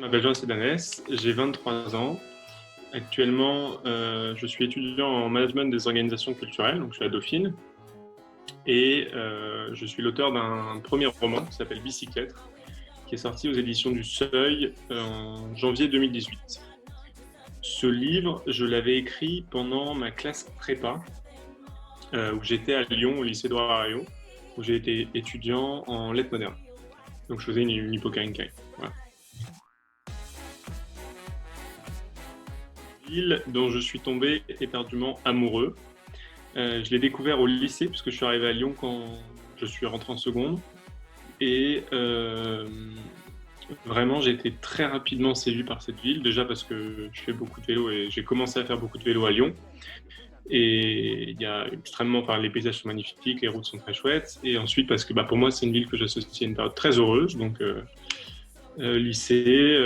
m'appelle Jean Sédanès, j'ai 23 ans. Actuellement, je suis étudiant en management des organisations culturelles, donc je suis à Dauphine. Et je suis l'auteur d'un premier roman qui s'appelle Bicyclette, qui est sorti aux éditions du Seuil en janvier 2018. Ce livre, je l'avais écrit pendant ma classe prépa, où j'étais à Lyon, au lycée Édouard Herriot, où j'ai été étudiant en lettres modernes. Donc je faisais une hippocaïncaï. Voilà. Ville dont je suis tombé éperdument amoureux. Je l'ai découvert au lycée, puisque je suis arrivé à Lyon quand je suis rentré en seconde. Et vraiment, j'ai été très rapidement séduit par cette ville, déjà parce que je fais beaucoup de vélo et j'ai commencé à faire beaucoup de vélo à Lyon. Et il y a extrêmement, enfin, les paysages sont magnifiques, les routes sont très chouettes. Et ensuite, parce que pour moi, c'est une ville que j'associe à une période très heureuse, donc lycée,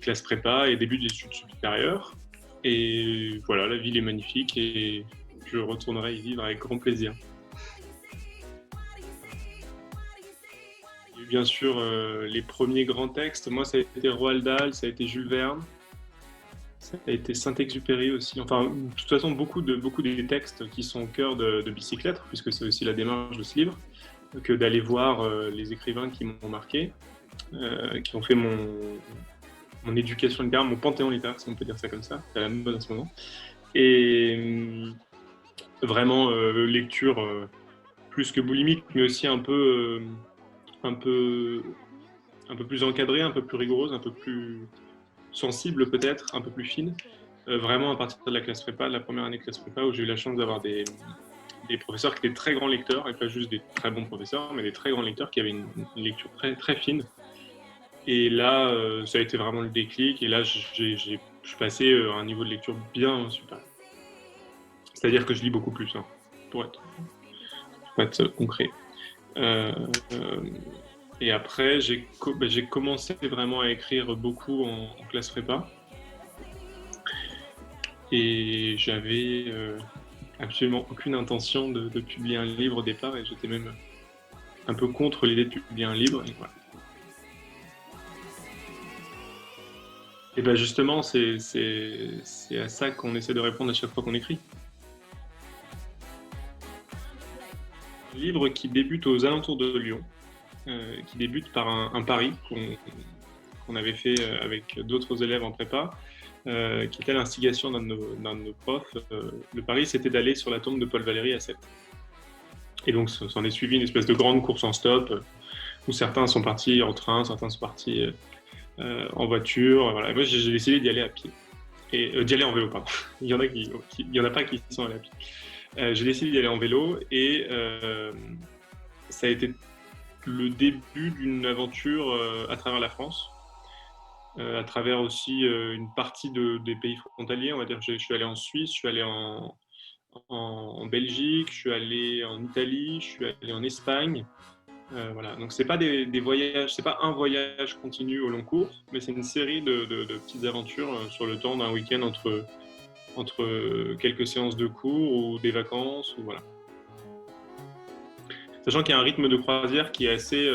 classe prépa et début d'études supérieures. Et voilà, la ville est magnifique et je retournerai y vivre avec grand plaisir. Il y a eu bien sûr les premiers grands textes. Moi, ça a été Roald Dahl, ça a été Jules Verne, ça a été Saint-Exupéry aussi. Enfin, de toute façon, beaucoup des textes qui sont au cœur de Bicyclette, puisque c'est aussi la démarche de ce livre, que d'aller voir les écrivains qui m'ont marqué, qui ont fait mon éducation littéraire, mon panthéon littéraire, si on peut dire ça comme ça, c'est à la mode en ce moment. Et vraiment, lecture plus que boulimique, mais aussi un peu, un peu plus encadrée, un peu plus rigoureuse, un peu plus sensible peut-être, un peu plus fine. Vraiment à partir de la classe prépa, de la première année de classe prépa, où j'ai eu la chance d'avoir des professeurs qui étaient très grands lecteurs, et pas juste des très bons professeurs, mais des très grands lecteurs qui avaient une lecture très, très fine. Et là, ça a été vraiment le déclic, et là, je suis passé à un niveau de lecture bien super. C'est-à-dire que je lis beaucoup plus, hein, pour être concret. Euh, euh, et après, j'ai commencé vraiment à écrire beaucoup en classe prépa. Et j'avais absolument aucune intention de publier un livre au départ, et j'étais même un peu contre l'idée de publier un livre. Et voilà. Et bien justement, c'est à ça qu'on essaie de répondre à chaque fois qu'on écrit. Un livre qui débute aux alentours de Lyon, qui débute par un pari qu'on avait fait avec d'autres élèves en prépa, qui était à l'instigation d'un de nos profs. Le pari, c'était d'aller sur la tombe de Paul Valéry à Sète. Et donc, s'en est suivi une espèce de grande course en stop, où certains sont partis en train, certains sont partis en voiture. Voilà. Moi, j'ai décidé d'y aller à pied. Et d'y aller en vélo, pardon. Il y en a pas qui sont allés à pied. J'ai décidé d'y aller en vélo et ça a été le début d'une aventure à travers la France, à travers aussi une partie des pays frontaliers. On va dire, je suis allé en Suisse, je suis allé en Belgique, je suis allé en Italie, je suis allé en Espagne. Voilà. Donc c'est pas des voyages, c'est pas un voyage continu au long cours, mais c'est une série de petites aventures sur le temps d'un week-end entre quelques séances de cours ou des vacances ou voilà. Sachant qu'il y a un rythme de croisière qui est assez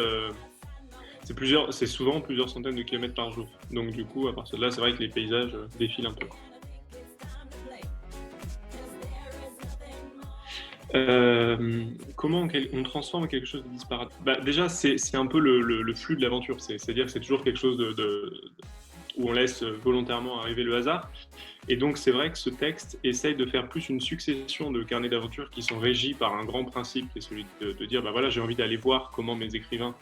c'est souvent plusieurs centaines de kilomètres par jour. Donc du coup, à partir de là, c'est vrai que les paysages défilent un peu. Comment on transforme quelque chose de disparate? Déjà, c'est un peu le flux de l'aventure. C'est-à-dire que c'est toujours quelque chose où on laisse volontairement arriver le hasard. Et donc, c'est vrai que ce texte essaye de faire plus une succession de carnets d'aventure qui sont régis par un grand principe, qui est celui de dire, voilà, j'ai envie d'aller voir comment mes écrivains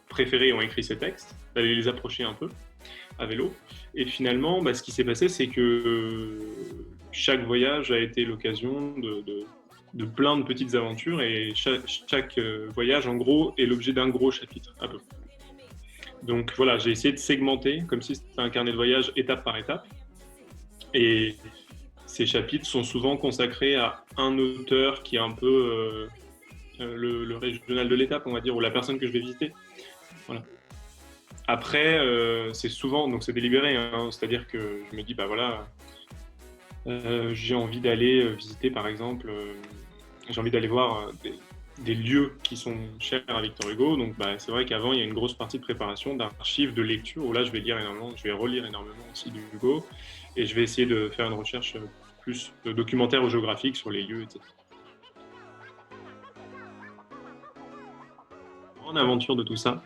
préférés ont écrit ces textes, d'aller les approcher un peu à vélo. Et finalement, ce qui s'est passé, c'est que chaque voyage a été l'occasion de plein de petites aventures, et chaque voyage, en gros, est l'objet d'un gros chapitre, à peu près. Donc voilà, j'ai essayé de segmenter, comme si c'était un carnet de voyage étape par étape. Et ces chapitres sont souvent consacrés à un auteur qui est un peu le régional de l'étape, on va dire, ou la personne que je vais visiter. Voilà. Après, c'est souvent, donc c'est délibéré, hein, c'est-à-dire que je me dis, j'ai envie d'aller visiter, par exemple, j'ai envie d'aller voir des lieux qui sont chers à Victor Hugo. Donc c'est vrai qu'avant, il y a une grosse partie de préparation, d'archives, de lecture, où là, je vais lire énormément, je vais relire énormément aussi du Hugo, et je vais essayer de faire une recherche plus documentaire ou géographique sur les lieux, etc. La grande aventure de tout ça,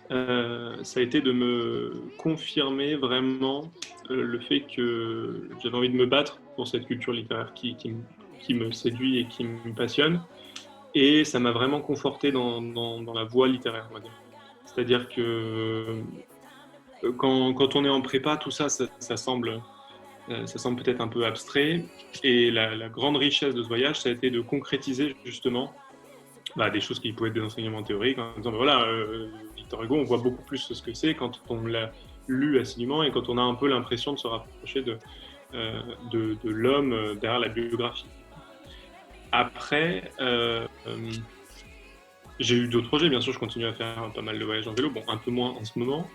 ça a été de me confirmer vraiment le fait que j'avais envie de me battre pour cette culture littéraire qui me séduit et qui me passionne. Et ça m'a vraiment conforté dans la voie littéraire, on va dire. C'est-à-dire que quand on est en prépa, tout ça, ça semble peut-être un peu abstrait. Et la grande richesse de ce voyage, ça a été de concrétiser justement des choses qui pouvaient être des enseignements théoriques. En disant, voilà, Victor Hugo, on voit beaucoup plus ce que c'est quand on l'a lu assidûment et quand on a un peu l'impression de se rapprocher de l'homme derrière la biographie. Après, j'ai eu d'autres projets, bien sûr, je continue à faire pas mal de voyages en vélo, bon, un peu moins en ce moment,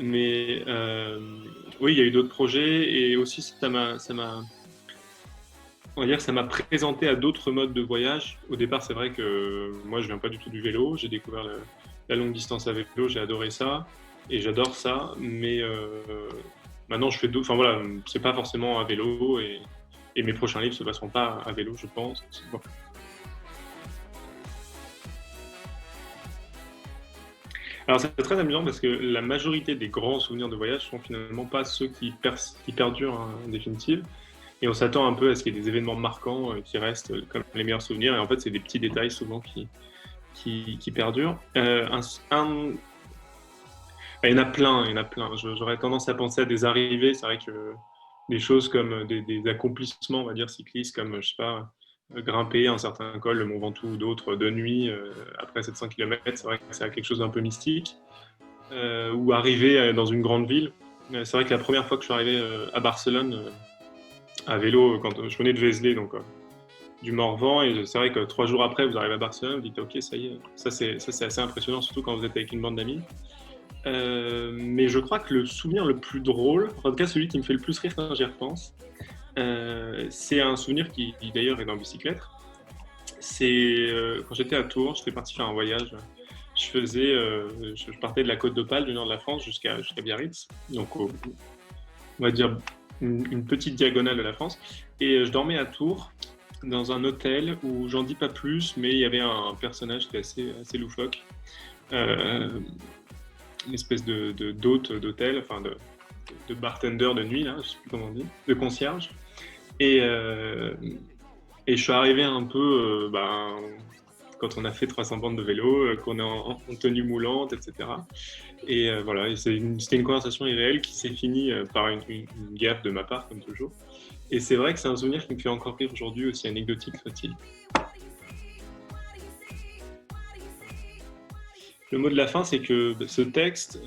mais oui, il y a eu d'autres projets et aussi on va dire, ça m'a présenté à d'autres modes de voyage. Au départ, c'est vrai que moi, je viens pas du tout du vélo, j'ai découvert la longue distance à vélo, j'ai adoré ça et j'adore ça, mais maintenant, je fais d'autres, enfin voilà, c'est pas forcément à vélo et mes prochains livres se passeront pas à vélo, je pense. Bon. Alors c'est très amusant parce que la majorité des grands souvenirs de voyage sont finalement pas ceux qui perdurent hein, en définitive. Et on s'attend un peu à ce qu'il y ait des événements marquants qui restent comme les meilleurs souvenirs. Et en fait, c'est des petits détails souvent qui perdurent. Il y en a plein, il y en a plein. J'aurais tendance à penser à des arrivées. C'est vrai que des choses comme des accomplissements, on va dire, cyclistes, comme, je sais pas, grimper un certain col, le Mont Ventoux ou d'autres, de nuit, après 700 km, c'est vrai que c'est quelque chose d'un peu mystique. Ou arriver dans une grande ville. C'est vrai que la première fois que je suis arrivé à Barcelone, à vélo, quand je venais de Vézelay, donc du Morvan, et c'est vrai que 3 jours après, vous arrivez à Barcelone, vous dites ok, ça y est, ça c'est assez impressionnant, surtout quand vous êtes avec une bande d'amis. Mais je crois que le souvenir le plus drôle, en tout cas celui qui me fait le plus rire quand j'y repense, c'est un souvenir qui d'ailleurs est dans Bicyclette. C'est quand j'étais à Tours, j'étais parti faire un voyage. Je partais de la Côte d'Opale, du nord de la France, jusqu'à Biarritz, donc on va dire une petite diagonale de la France. Et je dormais à Tours, dans un hôtel où j'en dis pas plus, mais il y avait un personnage qui est assez loufoque. Une espèce d'hôte d'hôtel, enfin de bartender de nuit, là, je sais plus comment on dit, de concierge. Et, et je suis arrivé un peu, quand on a fait 300 bandes de vélo, qu'on est en tenue moulante, etc. Et voilà, et c'était une conversation irréelle qui s'est finie par une gaffe de ma part, comme toujours. Et c'est vrai que c'est un souvenir qui me fait encore rire aujourd'hui, aussi anecdotique soit-il. Le mot de la fin, c'est que ce texte,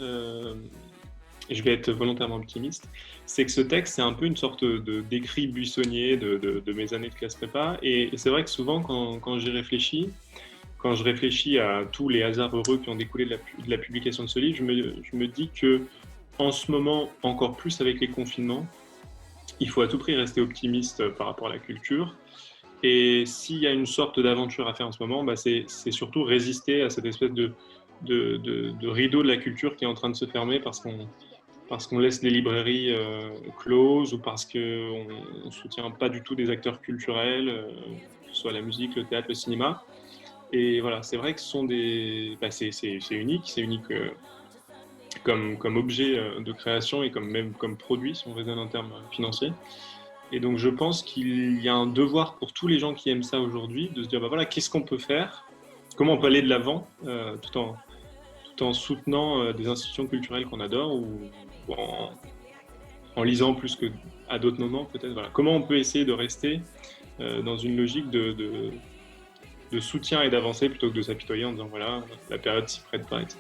et je vais être volontairement optimiste, c'est que ce texte, c'est un peu une sorte d'écrit buissonnier de mes années de classe prépa. Et c'est vrai que souvent, quand j'y réfléchis, quand je réfléchis à tous les hasards heureux qui ont découlé de la publication de ce livre, je me dis que en ce moment, encore plus avec les confinements, il faut à tout prix rester optimiste par rapport à la culture. Et s'il y a une sorte d'aventure à faire en ce moment, c'est surtout résister à cette espèce de rideau de la culture qui est en train de se fermer parce qu'on laisse les librairies closes ou parce qu'on ne soutient pas du tout des acteurs culturels, que ce soit la musique, le théâtre, le cinéma. Et voilà, c'est vrai que ce sont c'est unique comme objet de création et même comme produit, si on raisonne en termes financiers. Et donc je pense qu'il y a un devoir pour tous les gens qui aiment ça aujourd'hui de se dire, voilà, qu'est-ce qu'on peut faire? Comment on peut aller de l'avant tout en soutenant des institutions culturelles qu'on adore ou en lisant plus qu'à d'autres moments peut-être. Voilà. Comment on peut essayer de rester dans une logique de soutien et d'avancer plutôt que de s'apitoyer en disant voilà, la période s'y prête pas, etc.